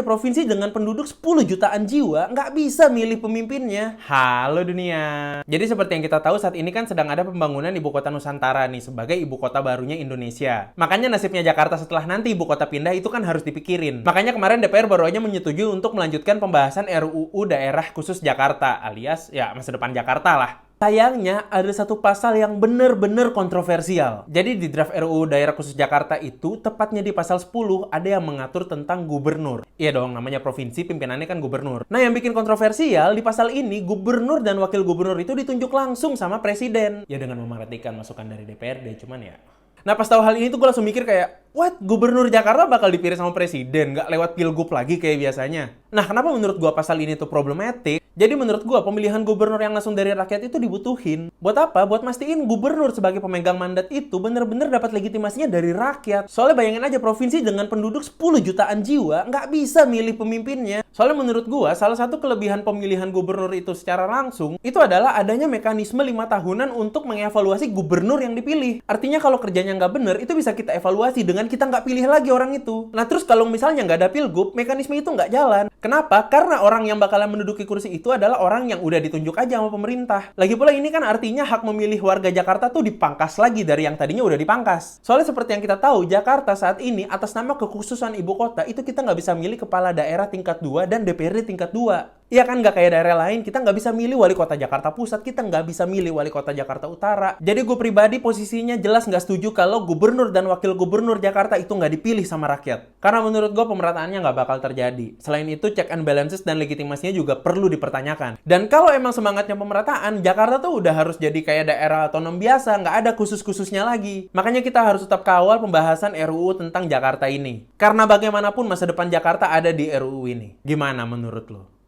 Provinsi dengan penduduk 10 jutaan jiwa nggak bisa milih pemimpinnya. Halo dunia. Jadi seperti yang kita tahu saat ini kan sedang ada pembangunan ibu kota Nusantara nih sebagai ibu kota barunya Indonesia. Makanya nasibnya Jakarta setelah nanti ibu kota pindah itu kan harus dipikirin. Makanya kemarin DPR baru aja menyetujui untuk melanjutkan pembahasan RUU Daerah Khusus Jakarta alias ya masa depan Jakarta lah. Sayangnya ada satu pasal yang bener-bener kontroversial. Jadi di draft RUU Daerah Khusus Jakarta itu, tepatnya di pasal 10, ada yang mengatur tentang gubernur. Iya dong, namanya provinsi, pimpinannya kan gubernur. Nah yang bikin kontroversial, di pasal ini, gubernur dan wakil gubernur itu ditunjuk langsung sama presiden. Ya dengan memperhatikan masukan dari DPRD, cuman ya... Nah pas tahu hal ini tuh gue langsung mikir kayak, what? Gubernur Jakarta bakal dipilih sama presiden, nggak lewat pilgub lagi kayak biasanya. Nah kenapa menurut gue pasal ini tuh problematik? Jadi menurut gue pemilihan gubernur yang langsung dari rakyat itu dibutuhin. Buat apa? Buat mastiin gubernur sebagai pemegang mandat itu bener-bener dapat legitimasinya dari rakyat. Soalnya bayangin aja provinsi dengan penduduk 10 jutaan jiwa nggak bisa milih pemimpinnya. Soalnya menurut gue salah satu kelebihan pemilihan gubernur itu secara langsung itu adalah adanya mekanisme 5 tahunan untuk mengevaluasi gubernur yang dipilih. Artinya kalau kerjanya nggak bener itu bisa kita evaluasi dengan kita nggak pilih lagi orang itu. Nah terus kalau misalnya nggak ada pilgub, mekanisme itu nggak jalan. Kenapa? Karena orang yang bakalan menduduki kursi itu adalah orang yang udah ditunjuk aja sama pemerintah. Lagi pula ini kan artinya hak memilih warga Jakarta tuh dipangkas lagi dari yang tadinya udah dipangkas. Soalnya seperti yang kita tahu, Jakarta saat ini atas nama kekhususan ibu kota itu kita nggak bisa milih kepala daerah tingkat 2 dan DPRD tingkat 2. Iya kan, nggak kayak daerah lain, kita nggak bisa milih wali kota Jakarta Pusat, kita nggak bisa milih wali kota Jakarta Utara. Jadi gue pribadi posisinya jelas nggak setuju kalau gubernur dan wakil gubernur Jakarta itu nggak dipilih sama rakyat. Karena menurut gue pemerataannya nggak bakal terjadi. Selain itu, check and balances dan legitimasinya juga perlu dipertanyakan. Dan kalau emang semangatnya pemerataan, Jakarta tuh udah harus jadi kayak daerah otonom biasa, nggak ada khusus-khususnya lagi. Makanya kita harus tetap kawal pembahasan RUU tentang Jakarta ini. Karena bagaimanapun masa depan Jakarta ada di RUU ini. Gimana menurut lo?